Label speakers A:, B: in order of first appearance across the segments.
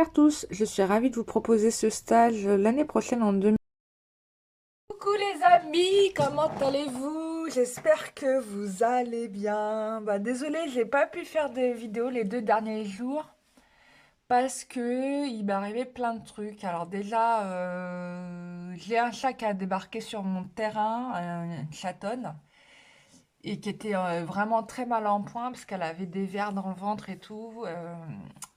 A: Chers tous, je suis ravie de vous proposer ce stage l'année prochaine en 2000.
B: Coucou les amis, comment allez-vous? J'espère que vous allez bien. Désolée, j'ai pas pu faire de vidéos les 2 derniers jours parce que il m'est arrivé plein de trucs. Alors déjà, j'ai un chat qui a débarqué sur mon terrain, une chatonne, et qui était vraiment très mal en point parce qu'elle avait des vers dans le ventre et tout.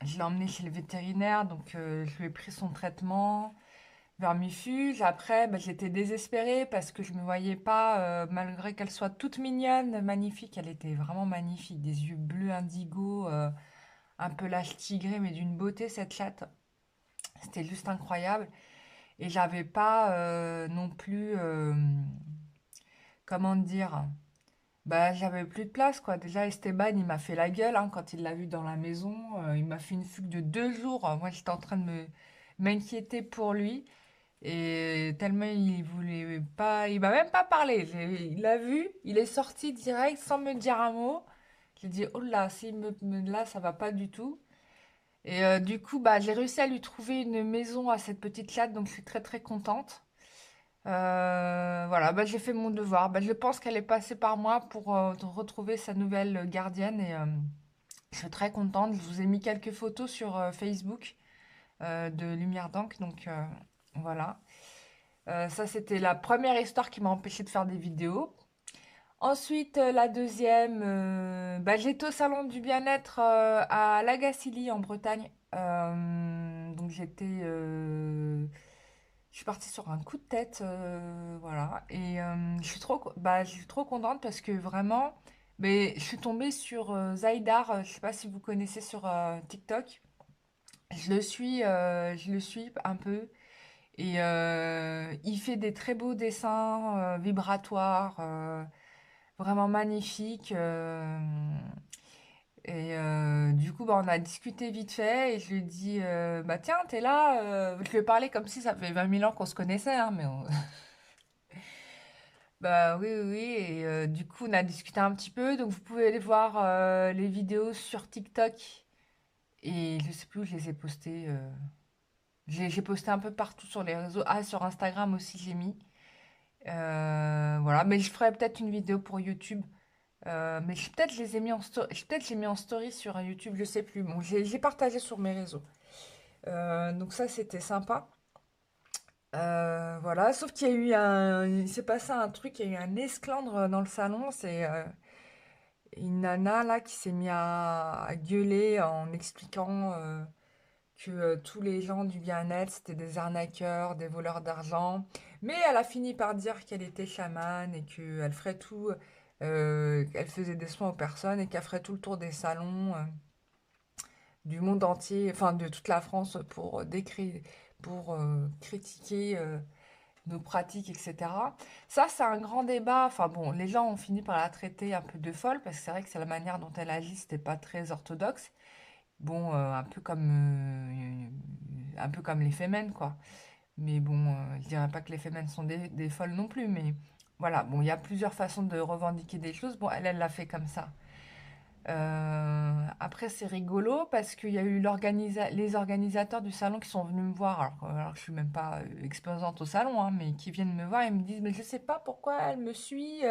B: Je l'ai emmenée chez le vétérinaire, donc je lui ai pris son traitement. Vermifuge. Après, j'étais désespérée parce que je me voyais pas, malgré qu'elle soit toute mignonne, magnifique, elle était vraiment magnifique, des yeux bleus indigo, un peu l'âge tigré, mais d'une beauté cette chatte. C'était juste incroyable. Et j'avais pas non plus, comment dire, j'avais plus de place quoi. Déjà Esteban, il m'a fait la gueule hein, quand il l'a vu dans la maison. Il m'a fait une fugue de 2 jours. Moi, j'étais en train de me m'inquiéter pour lui. Et tellement il voulait pas, il m'a même pas parlé. Il l'a vu, il est sorti direct sans me dire un mot. J'ai dit oh là, là ça va pas du tout. Et du coup j'ai réussi à lui trouver une maison à cette petite chatte, donc je suis très très contente. Voilà, j'ai fait mon devoir. Je pense qu'elle est passée par moi pour retrouver sa nouvelle gardienne et je suis très contente. Je vous ai mis quelques photos sur Facebook de Lumière d'encre, donc voilà. Ça, c'était la première histoire qui m'a empêché de faire des vidéos. Ensuite, la deuxième, j'étais au salon du bien-être à Lagacilly en Bretagne. Donc je suis partie sur un coup de tête, voilà. Et je suis trop contente parce que vraiment, mais je suis tombée sur Zaïdar. Je sais pas si vous connaissez sur TikTok. Je le suis un peu. Et il fait des très beaux dessins vibratoires, vraiment magnifiques. Et du coup, on a discuté vite fait et je lui ai dit, tiens, t'es là. Je lui ai parlé comme si ça fait 20 000 ans qu'on se connaissait, hein, bah oui, oui, oui. Et du coup, on a discuté un petit peu. Donc, vous pouvez aller voir les vidéos sur TikTok. Et je sais plus où je les ai postées. J'ai posté un peu partout sur les réseaux. Ah, sur Instagram aussi, j'ai mis. Voilà, mais je ferai peut-être une vidéo pour YouTube. Mais peut-être je les ai mis en story, peut-être j'ai mis en story sur YouTube, je sais plus. Bon, j'ai partagé sur mes réseaux. Donc ça, c'était sympa. Voilà, sauf qu'il y a eu il s'est passé un truc, il y a eu un esclandre dans le salon. C'est une nana là qui s'est mis à gueuler en expliquant que tous les gens du bien-être c'était des arnaqueurs, des voleurs d'argent. Mais elle a fini par dire qu'elle était chamane et qu'elle ferait tout, qu'elle faisait des soins aux personnes et qu'elle ferait tout le tour des salons du monde entier, enfin de toute la France pour décrire, pour critiquer nos pratiques, etc. Ça, c'est un grand débat. Enfin bon, les gens ont fini par la traiter un peu de folle parce que c'est vrai que c'est la manière dont elle agit, c'était pas très orthodoxe. Bon, un peu comme les Femen, quoi. Mais bon, je dirais pas que les Femen sont des folles non plus, mais voilà. Bon, il y a plusieurs façons de revendiquer des choses. Bon, elle l'a fait comme ça. Après, c'est rigolo parce qu'il y a eu les organisateurs du salon qui sont venus me voir, alors que je suis même pas exposante au salon, hein, mais qui viennent me voir et me disent, mais je sais pas pourquoi elle me suit,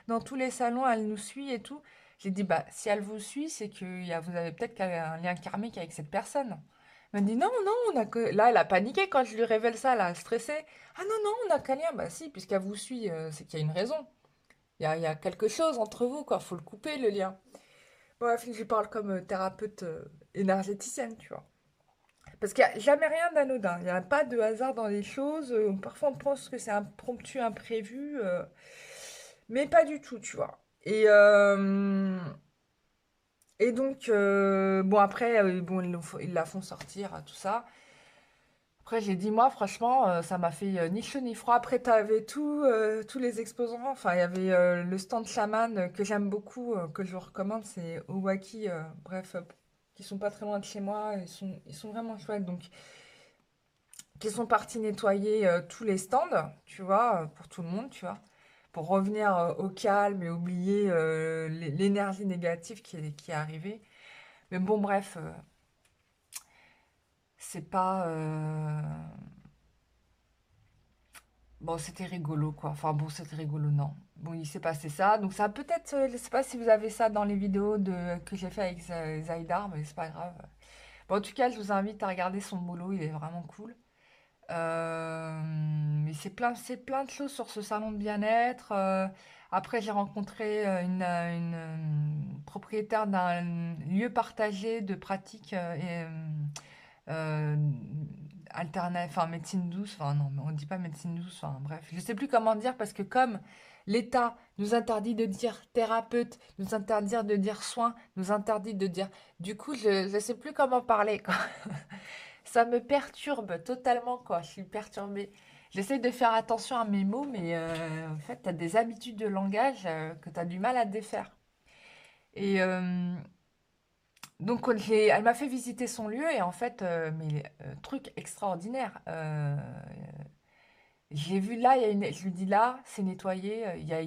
B: dans tous les salons, elle nous suit et tout. J'ai dit, si elle vous suit, c'est que vous avez peut-être un lien karmique avec cette personne. Elle m'a dit, non, non, on a que... Là, elle a paniqué quand je lui révèle ça, elle a stressé. Ah non, non, on n'a qu'un lien. Bah si, puisqu'elle vous suit, c'est qu'il y a une raison. Il y a quelque chose entre vous, quoi. Faut le couper, le lien. Bref, je parle comme thérapeute énergéticienne, tu vois. Parce qu'il n'y a jamais rien d'anodin. Il n'y a pas de hasard dans les choses. Parfois, on pense que c'est impromptu, imprévu. Mais pas du tout, tu vois. Et donc, bon, après, bon, ils la font sortir, tout ça. Après, j'ai dit, moi, franchement, ça m'a fait ni chaud ni froid. Après, t'avais tous les exposants. Enfin, il y avait le stand chaman que j'aime beaucoup, que je vous recommande. C'est Owaki, bref, qui sont pas très loin de chez moi. Ils sont vraiment chouettes. Donc, qui sont partis nettoyer tous les stands, tu vois, pour tout le monde, tu vois. Pour revenir au calme et oublier l'énergie négative qui est arrivée. Mais bon, bref, c'est pas... Bon, c'était rigolo, quoi. Enfin, bon, c'était rigolo, non. Bon, il s'est passé ça. Donc, ça peut-être... je sais pas si vous avez ça dans les vidéos que j'ai fait avec Zaïdar, mais c'est pas grave. Bon, en tout cas, je vous invite à regarder son boulot. Il est vraiment cool. Mais c'est plein de choses sur ce salon de bien-être. Après, j'ai rencontré propriétaire d'un lieu partagé de pratiques euh, enfin médecine douce. Enfin non, on dit pas médecine douce. Enfin bref, je sais plus comment dire parce que comme l'État nous interdit de dire thérapeute, nous interdit de dire soin, nous interdit de dire. Du coup, je sais plus comment parler, quoi. Ça me perturbe totalement, quoi. Je suis perturbée. J'essaie de faire attention à mes mots, mais en fait, tu as des habitudes de langage que tu as du mal à défaire. Et donc, elle m'a fait visiter son lieu et en fait, mais truc extraordinaire. J'ai vu là, je lui dis là, c'est nettoyé, il y a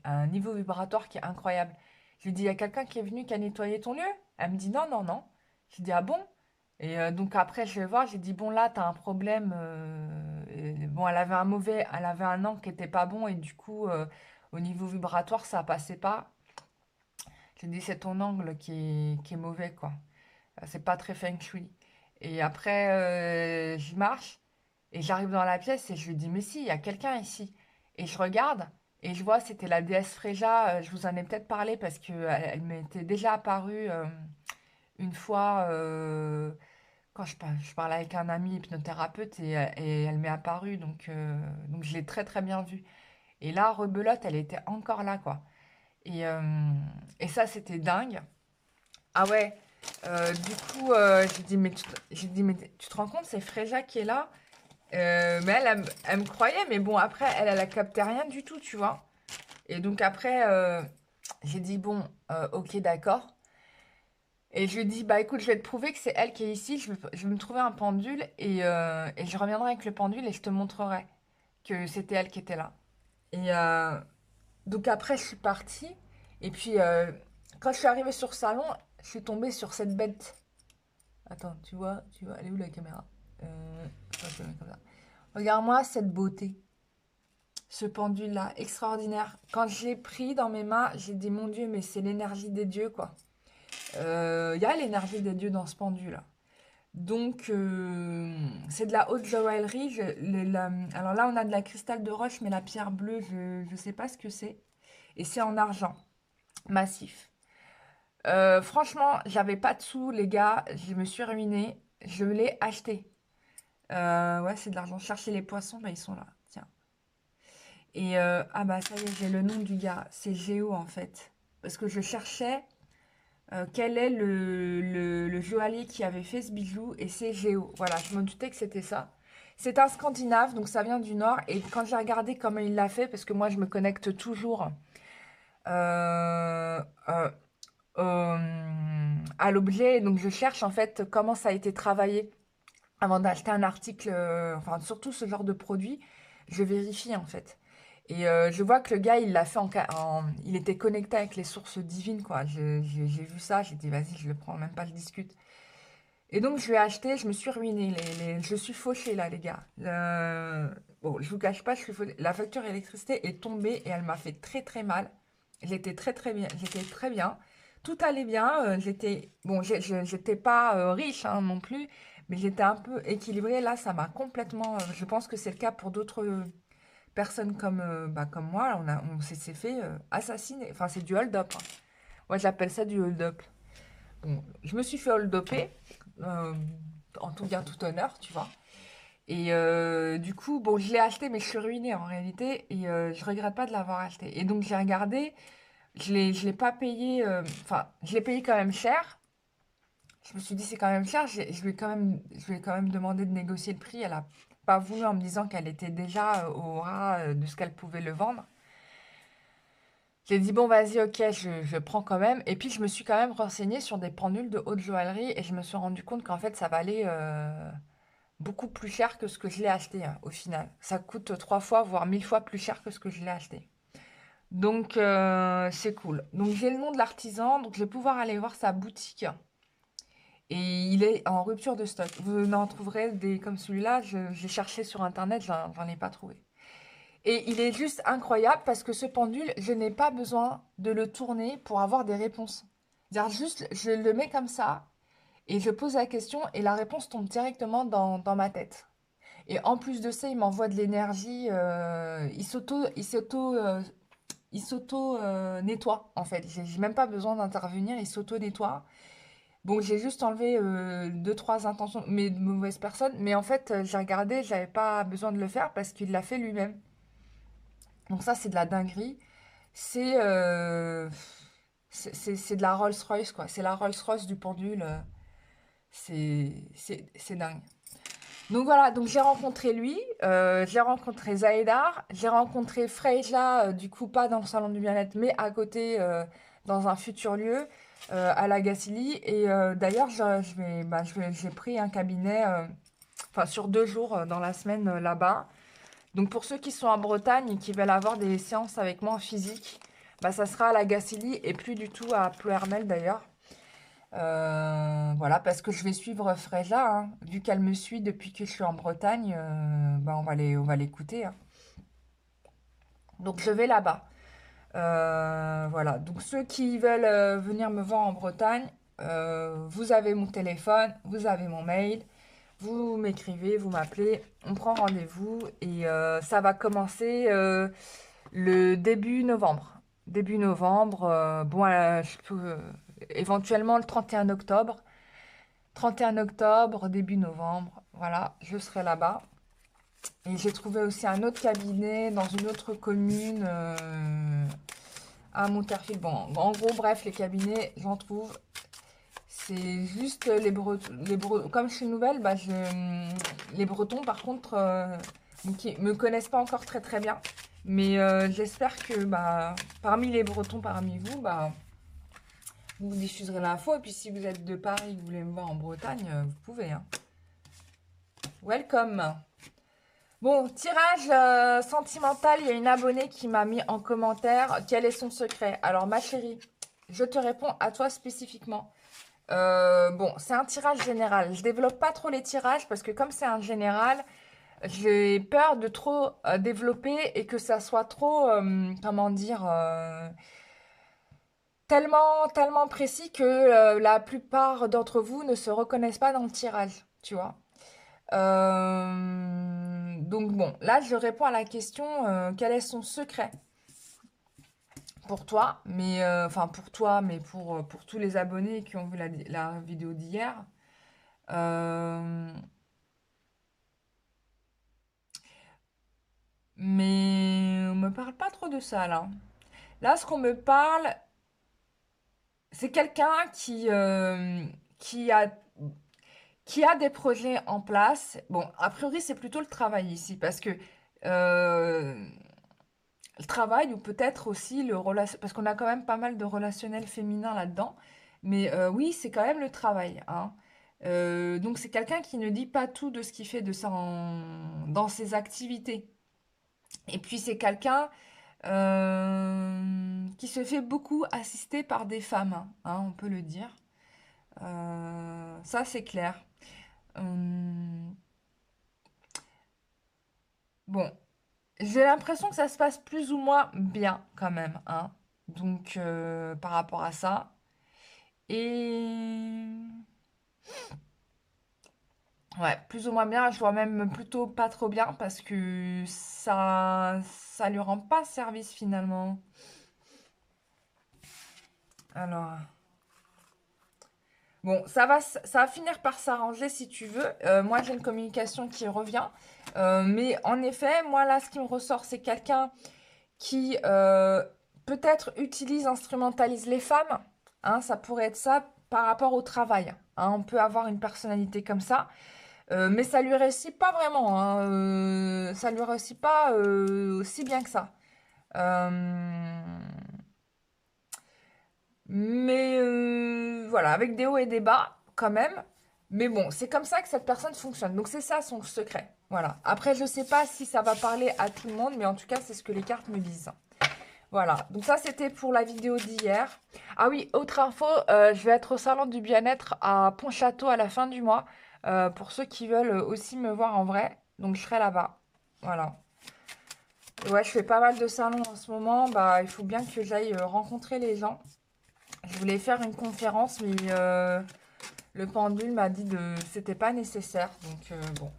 B: un niveau vibratoire qui est incroyable. Je lui dis, il y a quelqu'un qui est venu qui a nettoyé ton lieu? Elle me dit non, non, non. Je lui dis, ah bon? Et donc après, je vais voir, j'ai dit, bon là, t'as un problème. Bon, elle avait un angle qui était pas bon et du coup, au niveau vibratoire, ça passait pas. J'ai dit, c'est ton angle qui est mauvais, quoi. C'est pas très feng shui. Et après, je marche et j'arrive dans la pièce et je lui dis, mais si, il y a quelqu'un ici. Et je regarde et je vois, c'était la déesse Fréja. Je vous en ai peut-être parlé parce qu'elle elle m'était déjà apparue une fois quand je parlais avec un ami hypnothérapeute et elle m'est apparue. Donc je l'ai très très bien vue. Et là, rebelote, elle était encore là, quoi. Et, euh, et ça, c'était dingue. Ah ouais, du coup, j'ai dit, mais tu te rends compte, c'est Fréja qui est là. Mais elle me croyait, mais bon, après, elle a capté rien du tout, tu vois. Et donc après, j'ai dit, bon, ok, d'accord. Et je lui ai dit, bah écoute, je vais te prouver que c'est elle qui est ici. Je vais me trouver un pendule et je reviendrai avec le pendule et je te montrerai que c'était elle qui était là. Et donc après, je suis partie. Et puis, quand je suis arrivée sur le salon, je suis tombée sur cette bête. Attends, elle est où la caméra? Attends, je vais mettre comme ça. Regarde-moi cette beauté. Ce pendule-là, extraordinaire. Quand je l'ai pris dans mes mains, j'ai dit, mon Dieu, mais c'est l'énergie des dieux, quoi. Il y a l'énergie des dieux dans ce pendule. Donc, c'est de la haute joaillerie. Alors là, on a de la cristal de roche, mais la pierre bleue, je ne sais pas ce que c'est. Et c'est en argent, massif. Franchement, j'avais pas de sous, les gars. Je me suis ruinée. Je l'ai acheté. Ouais, c'est de l'argent. Chercher les poissons, bah, ils sont là. Tiens. Et ah bah ça y est, j'ai le nom du gars. C'est Géo en fait. Parce que je cherchais quel est le joaillier qui avait fait ce bijou et c'est Géo. Voilà, je me doutais que c'était ça. C'est un Scandinave, donc ça vient du Nord. Et quand j'ai regardé comment il l'a fait, parce que moi je me connecte toujours euh, euh, à l'objet, donc je cherche en fait comment ça a été travaillé avant d'acheter un article, enfin surtout ce genre de produit, je vérifie en fait. Et je vois que le gars, il l'a fait il était connecté avec les sources divines, quoi. J'ai vu ça, j'ai dit, vas-y, je le prends, même pas, je discute. Et donc, je l'ai acheté, je me suis ruinée. Je suis fauchée, là, les gars. Bon, je vous cache pas, je suis fauchée. La facture d'électricité est tombée et elle m'a fait très, très mal. J'étais très, très bien. J'étais très bien. Tout allait bien. Bon, j'étais pas riche, hein, non plus, mais j'étais un peu équilibrée. Là, ça m'a complètement... je pense que c'est le cas pour d'autres personnes comme moi. Là, on s'est fait assassiner. Enfin, c'est du hold-up, hein. Moi, j'appelle ça du hold-up. Bon, je me suis fait hold-upper, euh, en tout bien, tout honneur, tu vois. Et du coup, bon, je l'ai acheté, mais je suis ruinée en réalité, et je regrette pas de l'avoir acheté. Et donc, j'ai regardé, je l'ai pas payé, enfin, je l'ai payé quand même cher. Je me suis dit, c'est quand même cher, je lui ai quand même demandé de négocier le prix. Elle a pas voulu en me disant qu'elle était déjà au ras de ce qu'elle pouvait le vendre. J'ai dit, bon, vas-y, ok, je prends quand même. Et puis, je me suis quand même renseignée sur des pendules de haute joaillerie et je me suis rendu compte qu'en fait, ça valait beaucoup plus cher que ce que je l'ai acheté, hein, au final. Ça coûte 3 fois, voire 1000 fois plus cher que ce que je l'ai acheté. Donc, c'est cool. Donc, j'ai le nom de l'artisan, donc je vais pouvoir aller voir sa boutique. Et il est en rupture de stock. Vous n'en trouverez des comme celui-là. J'ai cherché sur Internet, j'en ai pas trouvé. Et il est juste incroyable parce que ce pendule, je n'ai pas besoin de le tourner pour avoir des réponses. C'est-à-dire juste, je le mets comme ça et je pose la question et la réponse tombe directement dans ma tête. Et en plus de ça, il m'envoie de l'énergie. Il s'auto nettoie en fait. J'ai même pas besoin d'intervenir. Il s'auto nettoie. Bon, j'ai juste enlevé deux trois intentions, mais de mauvaises personnes. Mais en fait, j'ai regardé, j'avais pas besoin de le faire parce qu'il l'a fait lui-même. Donc ça, c'est de la dinguerie. C'est c'est de la Rolls-Royce quoi. C'est la Rolls-Royce du pendule. C'est dingue. Donc voilà, donc j'ai rencontré lui, j'ai rencontré Zaïdar, j'ai rencontré Freyja, du coup pas dans le salon du bien-être, mais à côté, dans un futur lieu, à la Gacilly. Et d'ailleurs, j'ai pris un cabinet, enfin sur 2 jours dans la semaine là-bas. Donc pour ceux qui sont en Bretagne et qui veulent avoir des séances avec moi en physique, bah, ça sera à la Gacilly et plus du tout à Ploërmel d'ailleurs. Voilà, parce que je vais suivre Freja, hein. Vu qu'elle me suit depuis que je suis en Bretagne, bah on va l'écouter, hein. Donc je vais là-bas. Voilà, donc ceux qui veulent venir me voir en Bretagne, vous avez mon téléphone, vous avez mon mail, vous m'écrivez, vous m'appelez, on prend rendez-vous et ça va commencer le début novembre. Début novembre, bon, je peux, éventuellement le 31 octobre. 31 octobre, début novembre, voilà, je serai là-bas. Et j'ai trouvé aussi un autre cabinet dans une autre commune à Monterfil. Bon, en gros, bref, les cabinets, j'en trouve. C'est juste comme je suis nouvelle, bah, les Bretons, par contre, qui me connaissent pas encore très très bien. Mais j'espère que bah, parmi les Bretons, parmi vous, bah, vous diffuserez l'info. Et puis si vous êtes de Paris, vous voulez me voir en Bretagne, vous pouvez, hein. Welcome. Bon, tirage sentimental, il y a une abonnée qui m'a mis en commentaire quel est son secret. Alors ma chérie, je te réponds à toi spécifiquement. Bon, c'est un tirage général. Je développe pas trop les tirages parce que comme c'est un général, j'ai peur de trop développer et que ça soit trop, comment dire, tellement précis que la plupart d'entre vous ne se reconnaissent pas dans le tirage, tu vois. Donc bon, là je réponds à la question quel est son secret pour toi, mais enfin pour toi, mais pour tous les abonnés qui ont vu la vidéo d'hier. Euh, mais on me parle pas trop de ça là. Là, ce qu'on me parle, c'est quelqu'un qui a qui a des projets en place. Bon, a priori, c'est plutôt le travail ici, parce que euh, le travail ou peut-être aussi le relation, parce qu'on a quand même pas mal de relationnels féminins là-dedans. Mais oui, c'est quand même le travail, hein. Donc c'est quelqu'un qui ne dit pas tout de ce qu'il fait dans ses activités. Et puis c'est quelqu'un qui se fait beaucoup assister par des femmes, hein, on peut le dire. Ça c'est clair. Hum, bon, j'ai l'impression que ça se passe plus ou moins bien quand même, hein. Donc, par rapport à ça. Et ouais, plus ou moins bien. Je vois même plutôt pas trop bien parce que ça lui rend pas service finalement. Alors, bon, ça va finir par s'arranger si tu veux. Moi, j'ai une communication qui revient. Mais en effet, moi là, ce qui me ressort, c'est quelqu'un qui peut-être utilise, instrumentalise les femmes. Hein, ça pourrait être ça par rapport au travail. Hein, on peut avoir une personnalité comme ça. Mais ça lui réussit pas vraiment, hein, ça lui réussit pas aussi bien que ça. Euh, mais voilà, avec des hauts et des bas quand même. Mais bon, c'est comme ça que cette personne fonctionne. Donc c'est ça son secret. Voilà. Après, je sais pas si ça va parler à tout le monde, mais en tout cas, c'est ce que les cartes me disent. Voilà, donc ça c'était pour la vidéo d'hier. Ah oui, autre info, je vais être au salon du bien-être à Pontchâteau à la fin du mois, pour ceux qui veulent aussi me voir en vrai, donc je serai là-bas. Voilà. Et ouais, je fais pas mal de salons en ce moment, bah il faut bien que j'aille rencontrer les gens. Je voulais faire une conférence, mais le pendule m'a dit de c'était pas nécessaire, donc bon.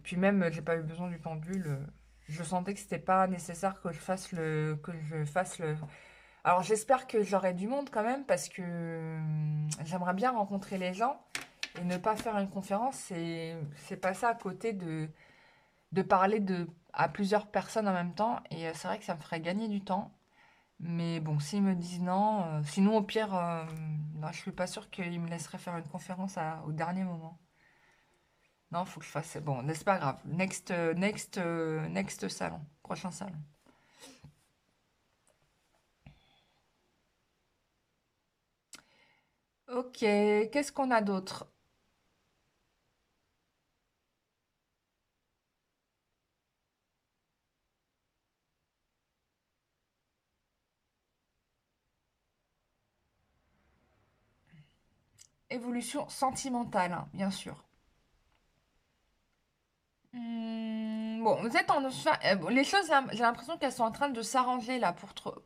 B: Puis même, j'ai pas eu besoin du pendule. Je sentais que c'était pas nécessaire que je fasse le. Alors j'espère que j'aurai du monde quand même parce que j'aimerais bien rencontrer les gens et ne pas faire une conférence. C'est pas ça à côté de parler à plusieurs personnes en même temps. Et c'est vrai que ça me ferait gagner du temps. Mais bon, s'ils me disent non, sinon au pire, non, je suis pas sûre qu'ils me laisseraient faire une conférence au dernier moment. Non, faut que je fasse. Bon, c'est pas grave. Next salon. Prochain salon. Ok, qu'est-ce qu'on a d'autre? Évolution sentimentale, hein, bien sûr. Bon, vous êtes bon, les choses, j'ai l'impression qu'elles sont en train de s'arranger là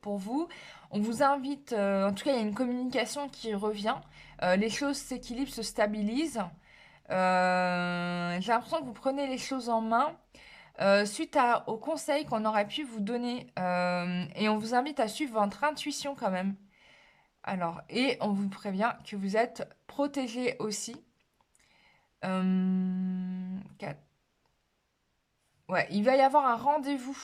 B: pour vous. On vous invite, en tout cas, il y a une communication qui revient. Les choses s'équilibrent, se stabilisent. J'ai l'impression que vous prenez les choses en main. Suite aux conseils qu'on aurait pu vous donner, et on vous invite à suivre votre intuition quand même. Alors, et on vous prévient que vous êtes protégé aussi. Quatre. Ouais, il va y avoir un rendez-vous.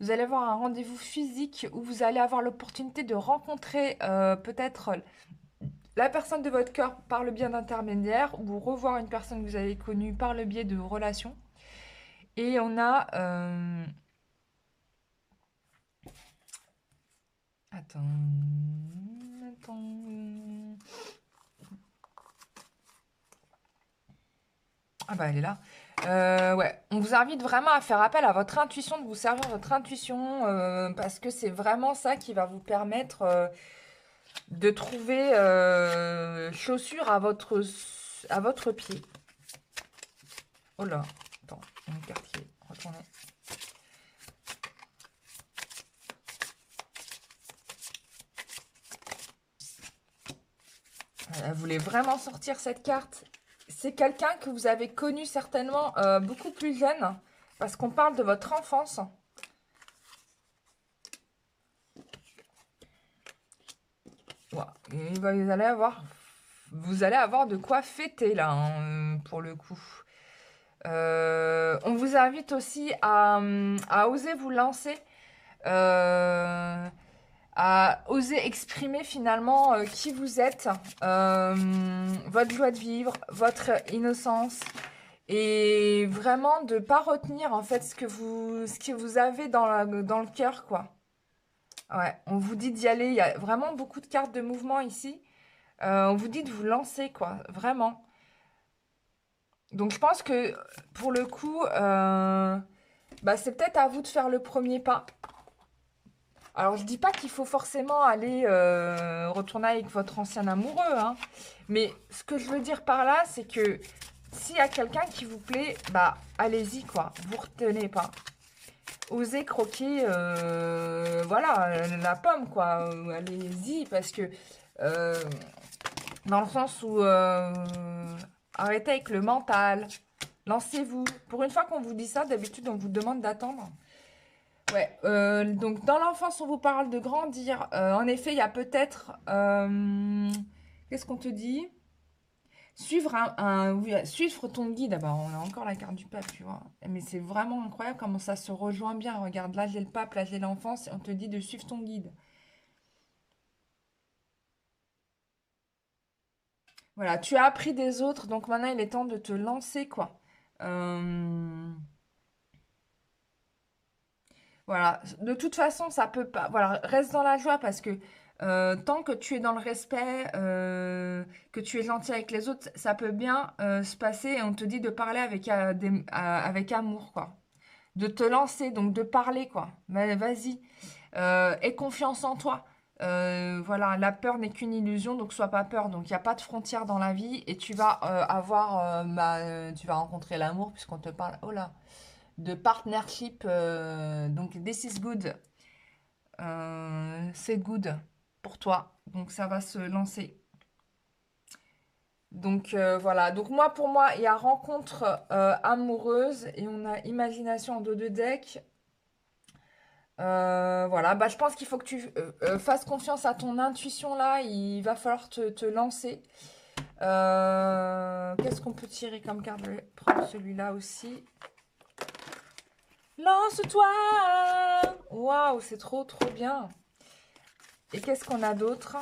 B: Vous allez avoir un rendez-vous physique où vous allez avoir l'opportunité de rencontrer peut-être la personne de votre cœur par le biais d'intermédiaire ou revoir une personne que vous avez connue par le biais de relations. Et on a... Attends. Ah bah elle est là. Ouais, on vous invite vraiment à faire appel à votre intuition, de vous servir de votre intuition, parce que c'est vraiment ça qui va vous permettre de trouver chaussure à votre pied. Oh là, attends, une carte qui est retournée. Elle voulait vraiment sortir cette carte. C'est quelqu'un que vous avez connu certainement beaucoup plus jeune, parce qu'on parle de votre enfance. Ouais. Et vous allez avoir de quoi fêter là, hein, pour le coup. On vous invite aussi à oser vous lancer, euh, à oser exprimer finalement qui vous êtes, votre joie de vivre, votre innocence, et vraiment de pas retenir en fait ce que vous avez dans le cœur, quoi. Ouais, on vous dit d'y aller. Il y a vraiment beaucoup de cartes de mouvement ici. On vous dit de vous lancer, quoi, vraiment. Donc je pense que pour le coup, bah, c'est peut-être à vous de faire le premier pas. Alors je dis pas qu'il faut forcément aller retourner avec votre ancien amoureux, hein. Mais ce que je veux dire par là, c'est que s'il y a quelqu'un qui vous plaît, bah allez-y quoi, vous retenez pas. Osez croquer, voilà, la pomme quoi. Allez-y parce que euh, dans le sens où arrêtez avec le mental, lancez-vous. Pour une fois qu'on vous dit ça, d'habitude on vous demande d'attendre. Ouais, donc dans l'enfance, on vous parle de grandir. En effet, il y a peut-être... qu'est-ce qu'on te dit? Oui, suivre ton guide. Ah bah, on a encore la carte du pape, tu vois. Mais c'est vraiment incroyable comment ça se rejoint bien. Regarde, là j'ai le pape, là j'ai l'enfance, et on te dit de suivre ton guide. Voilà, tu as appris des autres, donc maintenant il est temps de te lancer, quoi. Euh, Voilà, de toute façon, ça peut pas. Voilà, reste dans la joie parce que tant que tu es dans le respect, que tu es gentil avec les autres, ça peut bien se passer et on te dit de parler avec amour, quoi. de te lancer, donc de parler, quoi. Mais vas-y, aie confiance en toi. Voilà, la peur n'est qu'une illusion, donc sois pas peur. Donc il n'y a pas de frontières dans la vie et tu vas tu vas rencontrer l'amour puisqu'on te parle, oh là, de partnership. Donc this is good. C'est good pour toi. Donc ça va se lancer. Donc voilà. Donc moi, pour moi, il y a rencontre amoureuse et on a imagination en dos de deck. Voilà, bah, je pense qu'il faut que tu fasses confiance à ton intuition là. Il va falloir te lancer. Qu'est-ce qu'on peut tirer comme carte? Je vais prendre celui-là aussi. Lance-toi! Waouh, c'est trop, trop bien. Et qu'est-ce qu'on a d'autre?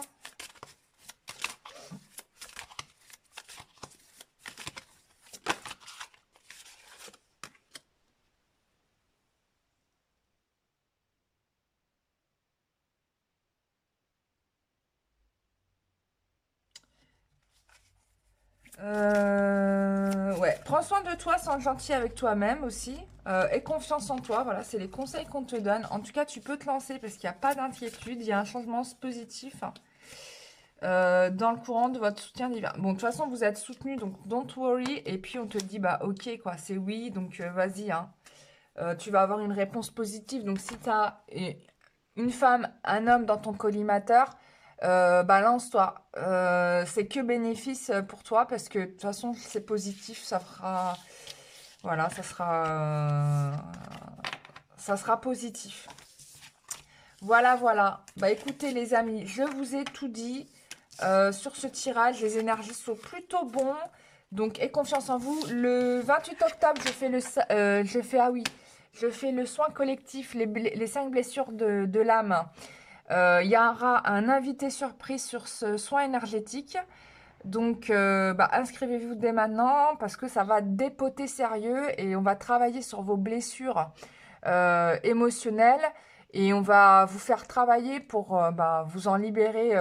B: Ouais, prends soin de toi, sois gentil avec toi-même aussi. Aie confiance en toi, voilà, c'est les conseils qu'on te donne. En tout cas, tu peux te lancer parce qu'il n'y a pas d'inquiétude, il y a un changement positif dans le courant de votre soutien divin. Bon, de toute façon, vous êtes soutenu, donc don't worry. Et puis, on te dit, bah ok, quoi, c'est oui, donc vas-y, hein. Tu vas avoir une réponse positive. Donc, si tu as une femme, un homme dans ton collimateur, balance-toi. C'est que bénéfice pour toi parce que de toute façon, c'est positif. Ça fera. Voilà, ça sera positif. Voilà, voilà. Bah écoutez, les amis, je vous ai tout dit sur ce tirage. Les énergies sont plutôt bons. Donc, aie confiance en vous. Le 28 octobre, je fais le soin collectif, les 5 blessures de l'âme. Il y aura un invité surprise sur ce soin énergétique. Donc, inscrivez-vous dès maintenant parce que ça va dépoter sérieux et on va travailler sur vos blessures émotionnelles et on va vous faire travailler pour vous en libérer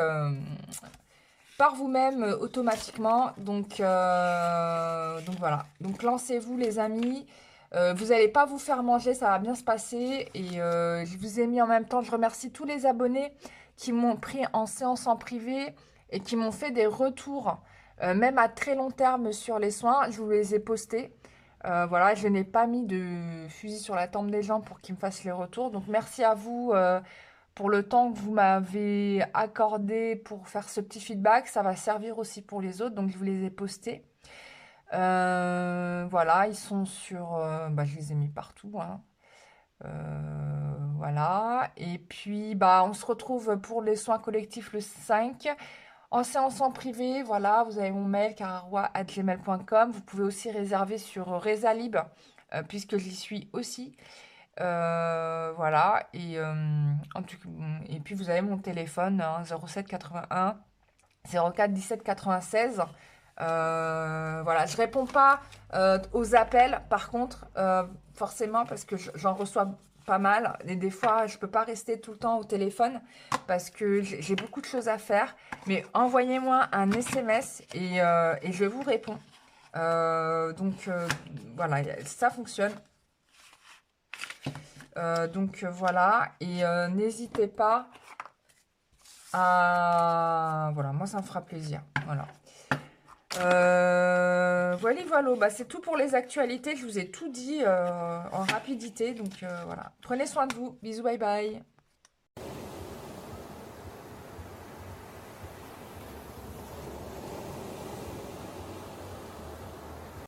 B: par vous-même automatiquement. Donc voilà. Donc lancez-vous les amis. Vous n'allez pas vous faire manger, ça va bien se passer. Et je vous ai mis en même temps, je remercie tous les abonnés qui m'ont pris en séance en privé et qui m'ont fait des retours, même à très long terme sur les soins. Je vous les ai postés. Voilà, je n'ai pas mis de fusil sur la tempe des gens pour qu'ils me fassent les retours. Donc merci à vous pour le temps que vous m'avez accordé pour faire ce petit feedback. Ça va servir aussi pour les autres, donc je vous les ai postés. Voilà, ils sont sur... je les ai mis partout, hein. Voilà. Et puis, on se retrouve pour les soins collectifs le 5. En séance en privé, voilà, vous avez mon mail cararois@gmail.com. Vous pouvez aussi réserver sur Rezalib, puisque j'y suis aussi. Voilà, et puis vous avez mon téléphone, hein, 07 81 04 17 96. Voilà, je réponds pas aux appels, par contre, forcément, parce que j'en reçois pas mal. Et des fois, je peux pas rester tout le temps au téléphone parce que j'ai beaucoup de choses à faire. Mais envoyez-moi un SMS et je vous réponds. Voilà, ça fonctionne. Voilà, et n'hésitez pas à... Voilà, moi ça me fera plaisir. Voilà. Voilà, bah, c'est tout pour les actualités. Je vous ai tout dit en rapidité. Donc voilà. Prenez soin de vous. Bisous, bye bye.